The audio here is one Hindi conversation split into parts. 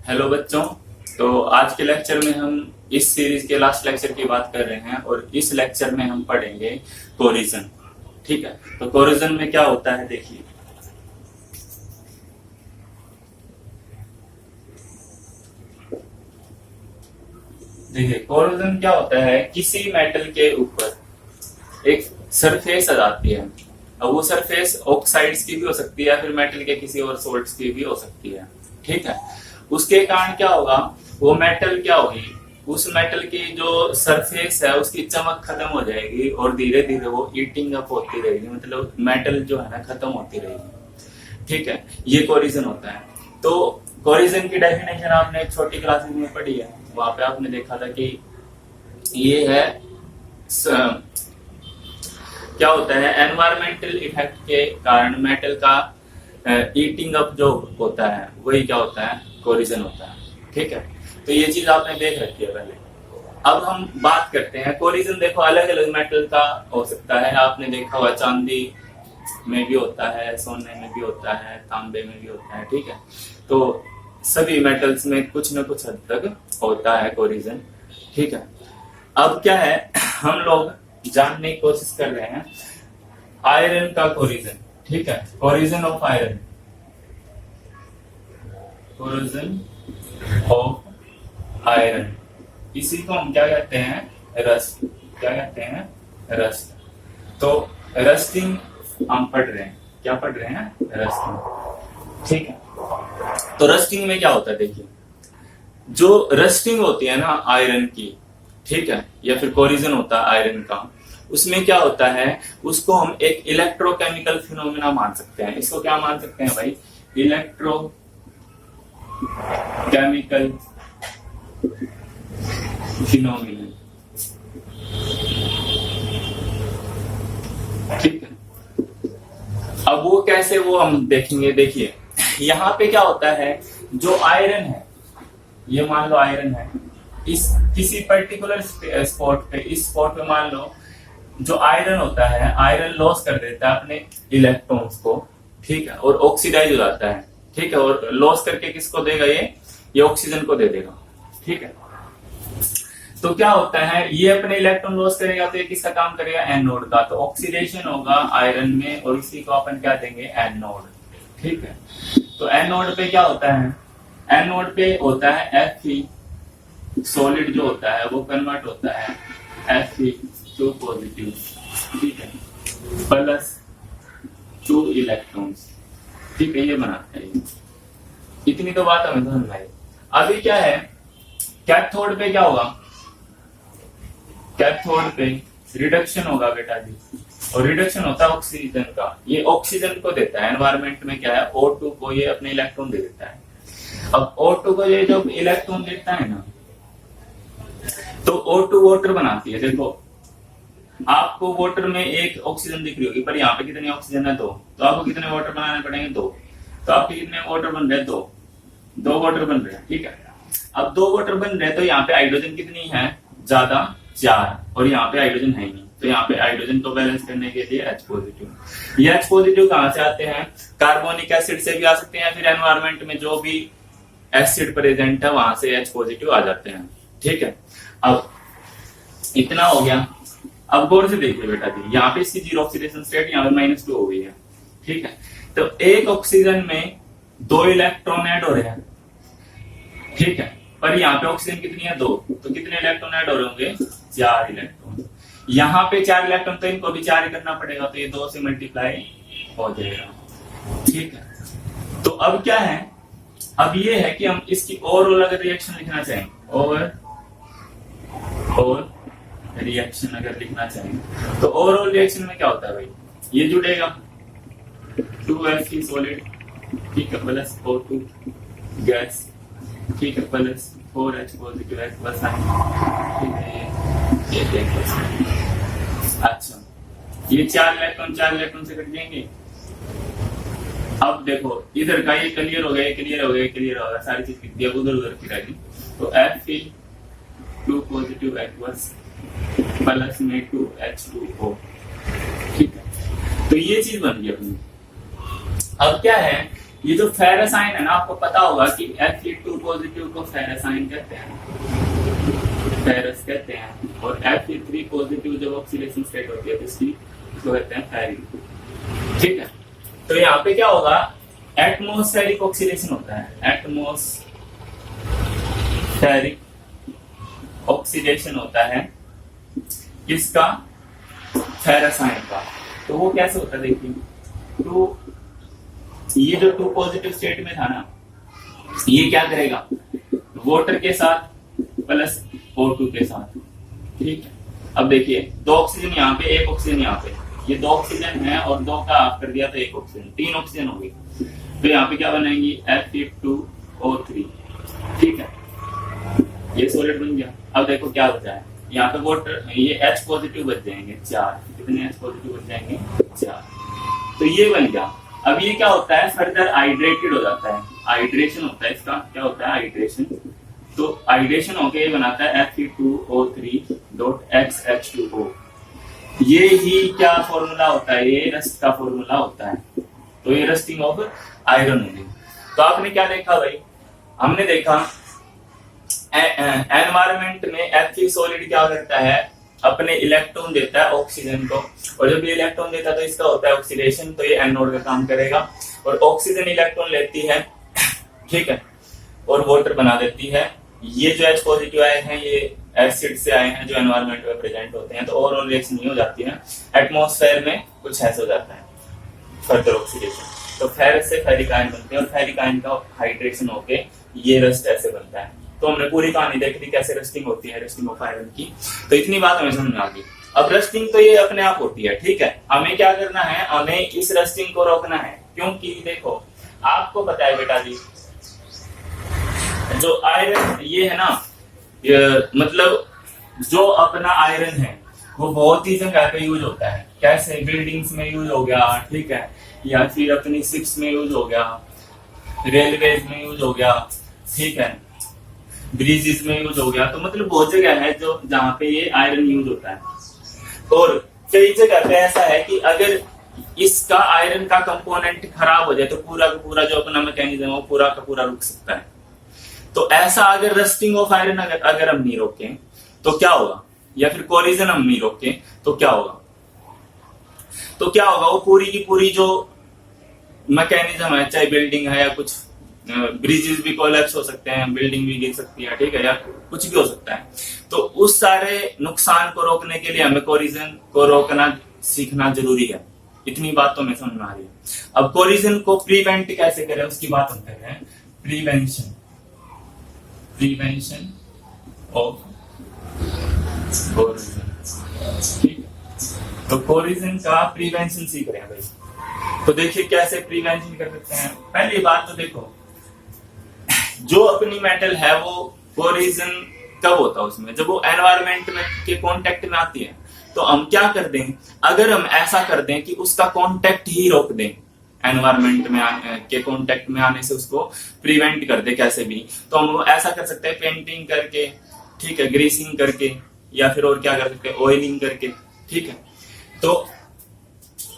हेलो बच्चों। तो आज के लेक्चर में हम इस सीरीज के लास्ट लेक्चर की बात कर रहे हैं और इस लेक्चर में हम पढ़ेंगे कोरिजन। ठीक है, तो कोरिजन में क्या होता है देखिए। कोरिजन क्या होता है, किसी मेटल के ऊपर एक सरफेस आ जाती है। अब वो सरफेस ऑक्साइड्स की भी हो सकती है या फिर मेटल के किसी और सोल्ट्स की भी हो सकती है। ठीक है, उसके कारण क्या होगा, वो मेटल क्या होगी, उस मेटल की जो सरफेस है उसकी चमक खत्म हो जाएगी और धीरे धीरे वो ईटिंग अप होती रहेगी, मतलब मेटल जो है ना खत्म होती रहेगी। ठीक है, ये कोरिजन होता है। तो कोरिजन की डेफिनेशन आपने एक छोटी क्लासेस में पढ़ी है, वहां पे आपने देखा था कि ये है क्या होता है, एनवायरमेंटल इफेक्ट के कारण मेटल का ईटिंग अप जो होता है वही क्या होता है, कोरिजन होता है। ठीक है, तो ये चीज आपने देख रखी है पहले। अब हम बात करते हैं कोरिजन। देखो अलग अलग मेटल का हो सकता है, आपने देखा हुआ चांदी में भी होता है, सोने में भी होता है, तांबे में भी होता है। ठीक है, तो सभी मेटल्स में कुछ न कुछ हद तक होता है कोरिजन। ठीक है, अब क्या है, हम लोग जानने की कोशिश कर रहे हैं आयरन का कोरिजन। ठीक है, corrosion of iron, corrosion of iron, इसी को हम क्या कहते हैं, रस्ट। क्या कहते हैं, रस्ट। तो रस्टिंग हम पढ़ रहे हैं, क्या पढ़ रहे हैं, रस्टिंग। ठीक है, तो रस्टिंग में क्या होता है देखिए, जो रस्टिंग होती है ना आयरन की, ठीक है, या फिर कोरिजन होता है आयरन का, उसमें क्या होता है, उसको हम एक इलेक्ट्रोकेमिकल फिनोमेना मान सकते हैं। इसको क्या मान सकते हैं भाई, इलेक्ट्रोकेमिकल फिनोमेना। ठीक है, अब वो कैसे, वो हम देखेंगे। देखिए यहाँ पे क्या होता है, जो आयरन है, ये मान लो आयरन है, इस किसी पर्टिकुलर स्पॉट पे, इस स्पॉट पे मान लो जो आयरन होता है, आयरन लॉस कर देता है अपने इलेक्ट्रॉन्स को। ठीक है, और ऑक्सीडाइज हो जाता है। ठीक है, और लॉस करके किसको देगा, ये ऑक्सीजन को दे देगा। ठीक है, तो क्या होता है, ये अपने इलेक्ट्रॉन लॉस करेगा तो ये किसका काम करेगा, एनोड का। तो ऑक्सीडेशन होगा आयरन में और इसी को अपन क्या देंगे, एनोड। ठीक है, तो एनोड पे क्या होता है, एनोड पे होता है Fe, सॉलिड जो होता है वो कन्वर्ट होता है Fe2 पॉजिटिव। ठीक है, प्लस 2 इलेक्ट्रॉन्स। ठीक है, ये बनाता है। इतनी तो बात हमें समझ में आई। अभी क्या है, कैथोड पे क्या होगा, कैथोड पे रिडक्शन होगा बेटा जी, और रिडक्शन होता है ऑक्सीजन का। ये ऑक्सीजन को देता है, एनवायरमेंट में क्या है, O2 को ये अपने इलेक्ट्रॉन दे देता है। अब O2 को ये जब इलेक्ट्रॉन देता है ना, तो O2 वाटर बनाती है। देखो आपको वाटर में एक ऑक्सीजन दिख रही होगी, पर यहाँ पे कितनी ऑक्सीजन है, 2। तो आपको कितने वाटर बनाने पड़ेंगे, 2। तो आपके कितने वाटर बन रहे हैं, 2 वाटर बन रहे हैं। ठीक है, अब 2 वाटर बन रहे हैं, तो यहाँ पे हाइड्रोजन कितनी है, ज्यादा, 4, और यहाँ पे हाइड्रोजन है ही नहीं। तो यहाँ पे हाइड्रोजन को बैलेंस करने के लिए H पॉजिटिव। ये H पॉजिटिव कहाँ से आते हैं, कार्बोनिक एसिड से भी आ सकते हैं, फिर एनवायरमेंट में जो भी एसिड प्रेजेंट है वहां से H पॉजिटिव आ जाते हैं। ठीक है, अब इतना हो गया। अब गौर से देखिए बेटा जी, यहाँ पे इसकी जीरो ऑक्सीडेशन स्टेट, यहाँ पे -2 हो गई है। ठीक है, तो एक ऑक्सीजन में 2 इलेक्ट्रॉन ऐड हो रहे हैं। ठीक है, पर यहाँ पे ऑक्सीजन कितनी है, 2। तो कितने इलेक्ट्रॉन ऐड हो रहे होंगे, 4 इलेक्ट्रॉन। यहाँ पे 4 इलेक्ट्रॉन, तो इनको भी 4 ही करना पड़ेगा, तो ये 2 से मल्टीप्लाई हो जाएगा। ठीक है, तो अब क्या है, अब ये है कि हम इसकी ओवरऑल अगर रिएक्शन लिखना चाहें, ओवरऑल रिएक्शन अगर लिखना चाहें, तो ओवरऑल रिएक्शन में क्या होता है भाई, ये जुड़ेगा 2Fe सॉलिड, ठीक है, प्लस O2 गैस, ठीक है, plus 4H positive H plus ion. ठीक है, ये अच्छा, ये 4 इलेक्ट्रॉन से कट जाएंगे। अब देखो इधर का ये क्लियर हो गया, क्लियर हो गया, क्लियर हो गया, सारी चीज कितनी है, उधर उधर की रहेगी। तो Fe2 पॉजिटिव H प्लस में 2H2O। ठीक है, तो ये चीज बन गई अपनी। अब क्या है, ये जो फेरस आयन है ना, आपको पता होगा कि Fe2 पॉजिटिव को फेरस आयन कहते हैं, फेरस कहते हैं, और Fe3 पॉजिटिव जब ऑक्सीडेशन स्टेट होती है तो इसको कहते हैं फेरिक। ठीक है, तो यहाँ पे क्या होगा, एटमॉस्फेरिक ऑक्सीडेशन होता है, एटमॉस्फेरिक ऑक्सीडेशन होता है किसका, फेरस आयन का। तो वो कैसे होता है देखिए, तो ये जो 2 पॉजिटिव स्टेट में था ना, ये क्या करेगा, वाटर के साथ प्लस O2 के साथ। ठीक है, अब देखिए 2 ऑक्सीजन यहाँ पे, 1 ऑक्सीजन यहाँ पे, ये 2 ऑक्सीजन है और 2 का ऑफ कर दिया तो 1 ऑक्सीजन, 3 ऑक्सीजन हो गई। तो यहाँ पे क्या बनाएंगी, Fe2O3। ठीक है, ये सॉलिड बन गया। अब देखो क्या बचा है, यहाँ पे वाटर, ये H पॉजिटिव बच जाएंगे 4, कितने H पॉजिटिव बच जाएंगे 4, तो ये बन गया। अब ये क्या होता है, फर्दर हाइड्रेटेड हो जाता है, हाइड्रेशन होता है इसका, क्या होता है हाइड्रेशन, तो हाइड्रेशन होके ये बनाता है Fe2O3.XH2O। ये ही क्या फॉर्मूला होता है, ये रस्ट का फॉर्मूला होता है। तो ये रस्टिंग ऑफ आयरन होगी। तो आपने क्या देखा भाई, हमने देखा एनवायरमेंट में Fe सॉलिड क्या करता है, अपने इलेक्ट्रॉन देता है ऑक्सीजन को, और जब ये इलेक्ट्रॉन देता है तो इसका होता है ऑक्सीडेशन, तो ये एनोड का काम करेगा, और ऑक्सीजन इलेक्ट्रॉन लेती है, ठीक है, और वाटर बना देती है। ये जो H पॉजिटिव आए हैं ये एसिड से आए हैं जो एनवायरनमेंट में प्रेजेंट होते हैं, तो ओवरऑल रिएक्शन नहीं हो जाती है, एटमॉस्फेयर में कुछ ऐसा हो जाता है फर्दर ऑक्सीडेशन। तो फेरस से फेरिक आयन बनते हैं, और फेरिक आयन का हाइड्रेशन होके ये रस्ट ऐसे बनता है। तो हमने पूरी कहानी देख ली कैसे रस्टिंग होती है, रस्टिंग ऑफ आयरन की। तो इतनी बात हमें समझ में आ गई। अब रस्टिंग तो ये अपने आप होती है, ठीक है, हमें क्या करना है, हमें इस रस्टिंग को रोकना है, क्योंकि देखो आपको पता है बेटा जी, जो आयरन ये है ना, मतलब जो अपना आयरन है वो बहुत ही जगह पे यूज होता है। कैसे, बिल्डिंग्स में यूज हो गया, ठीक है, या फिर अपनी शिप्स में यूज हो गया, रेलवेज में यूज हो गया, ठीक है, ब्रिजेस में यूज हो गया। तो मतलब बहुत जगह है जो जहाँ पे ये आयरन यूज होता है। और कई जगह पे ऐसा है कि अगर इसका आयरन का कंपोनेंट खराब हो जाए तो पूरा का पूरा जो अपना मैकेनिज्म है वो पूरा का पूरा रुक सकता है। तो ऐसा अगर रस्टिंग ऑफ आयरन अगर हम नहीं रोकें तो क्या होगा, या फिर कोलिजन हम नहीं रोकें तो क्या होगा, वो पूरी की पूरी जो मैकेनिज्म है, चाहे बिल्डिंग है या कुछ, ब्रिजेस भी कोलैप्स हो सकते हैं, बिल्डिंग भी गिर सकती है, ठीक है, या कुछ भी हो सकता है। तो उस सारे नुकसान को रोकने के लिए हमें कोलिजन को रोकना सीखना जरूरी है। इतनी बात तो हमें समझ में आ रही है। अब कोलिजन को प्रिवेंट कैसे करें उसकी बात हम कर रहे हैं, प्रिवेंशन ऑफ कोलिजन। ठीक है, तो कोलिजन का प्रिवेंशन सीख रहे हैं भाई। तो देखिए कैसे प्रिवेंशन कर सकते हैं। पहली बात तो देखो, जो अपनी मेटल है वो कोलिजन कब होता है उसमें, जब वो एनवायरनमेंट में के कांटेक्ट में आती है। तो हम क्या कर दें, अगर हम ऐसा कर दें कि उसका कांटेक्ट ही रोक दें, एनवायरनमेंट में के कांटेक्ट में आने से उसको प्रिवेंट कर दे कैसे भी, तो हम ऐसा कर सकते हैं पेंटिंग करके, ठीक है, ग्रीसिंग करके, या फिर और क्या कर सकते हैं, ऑयलिंग करके, ठीक है। तो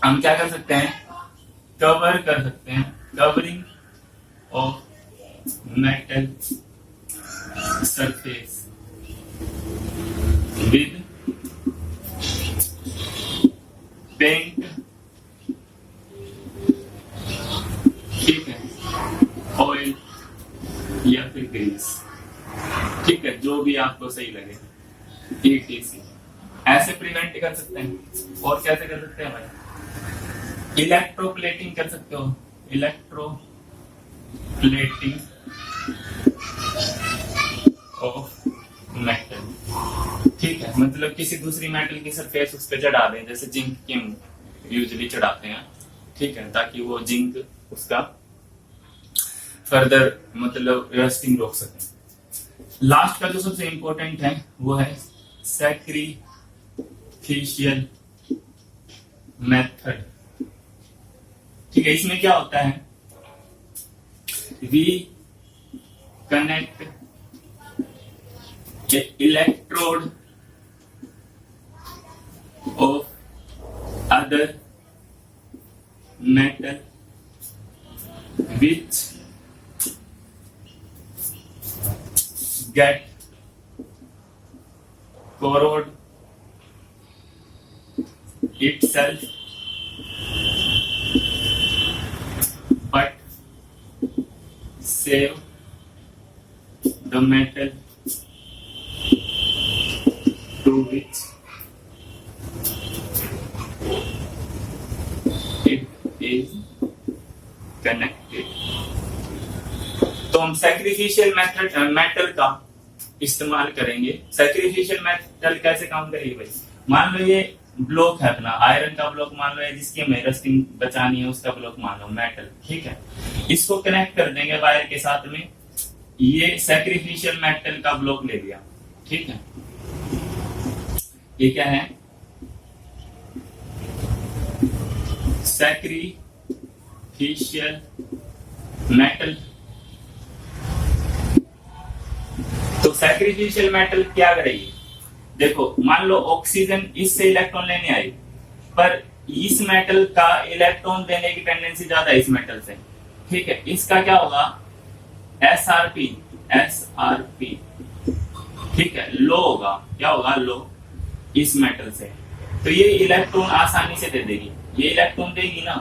हम क्या कर सकते हैं, कवर कर सकते हैं, covering of metal surface with paint, ठीक है, ऑयल या फिर ग्रीस, ठीक है, जो भी आपको सही लगे, ETC। ऐसे प्रिवेंट कर सकते हैं। और कैसे कर सकते हैं भाई, इलेक्ट्रोप्लेटिंग कर सकते हो, इलेक्ट्रोप्लेटिंग ऑफ मेटल, ठीक है, मतलब किसी दूसरी मेटल की सरफेस उस पे चढ़ा दें, जैसे जिंक की हम यूजुअली चढ़ाते हैं, ठीक है, ताकि वो जिंक उसका फर्दर मतलब रस्टिंग रोक सके। लास्ट का जो सबसे इंपॉर्टेंट है वो है सैक्रिफिशियल मेथड, ठीक है। इसमें क्या होता है, we connect electrode of other metal which get corrode itself but save the metal to which it is connected। तो हम सैक्रिफिशियल मेटल का इस्तेमाल करेंगे। सैक्रिफिशियल मेटल कैसे काम करेगी भाई? मान लो ये ब्लॉक है अपना, आयरन का ब्लॉक मान लो है, जिसकी हमें रस्टिंग बचानी है, उसका ब्लॉक मान लो मेटल, ठीक है। इसको कनेक्ट कर देंगे वायर के साथ में, ये सैक्रिफिशियल मेटल का ब्लॉक ले लिया, ठीक है। ये क्या है? Sacrificial metal. तो सैक्रिफिशियल मेटल क्या करेगी? देखो मान लो ऑक्सीजन इससे इलेक्ट्रॉन लेने आई, पर इस मेटल का इलेक्ट्रॉन देने की टेंडेंसी ज्यादा है इस मेटल से, ठीक है। इसका क्या होगा? एसआरपी, ठीक है, लो होगा। क्या होगा? लो इस मेटल से। तो ये इलेक्ट्रॉन आसानी से दे देगी, ये इलेक्ट्रॉन देगी ना,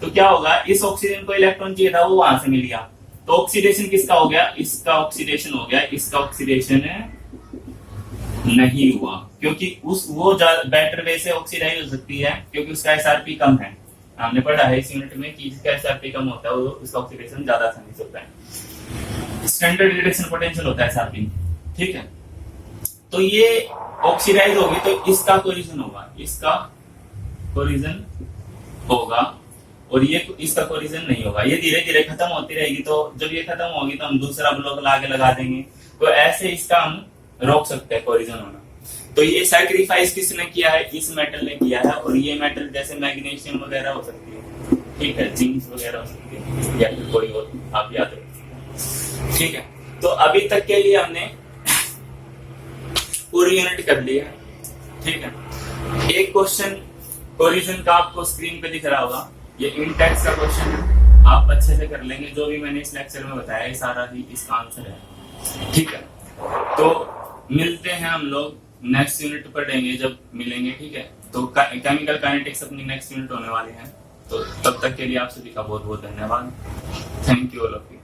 तो क्या होगा? इस ऑक्सीजन को इलेक्ट्रॉन चाहिए था, वो वहां से मिल गया, तो ऑक्सीडेशन किसका हो गया? इसका ऑक्सीडेशन हो गया, इसका ऑक्सीडेशन नहीं हुआ, क्योंकि वो बेटर वे से ऑक्सीडाइज हो सकती है, क्योंकि उसका एसआरपी कम है। हमने पढ़ा है इस यूनिट में कि जिसका एसआरपी कम होता है वो उसका ऑक्सीडेशन ज्यादा आसानी से होता है। स्टैंडर्ड रिडक्शन पोटेंशियल होता है एसआरपी, ठीक है। तो ये ऑक्सीडाइज होगी तो इसका कोरिजन होगा, इसका कोरिजन होगा, और ये इसका कोरिजन नहीं होगा। ये धीरे धीरे खत्म होती रहेगी, तो जब ये खत्म होगी तो हम दूसरा ब्लॉक लाके लगा देंगे, तो ऐसे इसका हम रोक सकते हैं कोरिजन होना। तो ये सैक्रिफाइस किसने किया है? इस मेटल ने किया है, और ये मेटल जैसे मैग्नीशियम वगैरह हो सकती है, ठीक है, जिंक वगैरह हो सकती है, या फिर कोई और आप याद रखिए, ठीक है। तो अभी तक के लिए हमने पूरी यूनिट कर ली है, ठीक है। एक क्वेश्चन कोरिजन का आपको स्क्रीन पे दिख रहा होगा, ये इंटेक्स का क्वेश्चन है, आप अच्छे से कर लेंगे। जो भी मैंने इस लेक्चर में बताया, ये सारा ही इसका आंसर है, ठीक है। तो मिलते हैं हम लोग नेक्स्ट यूनिट पढ़ेंगे जब मिलेंगे, ठीक है। तो केमिकल काइनेटिक्स अपनी नेक्स्ट यूनिट होने वाली है, तो तब तक के लिए आप सभी का बहुत बहुत धन्यवाद। Thank you all of you.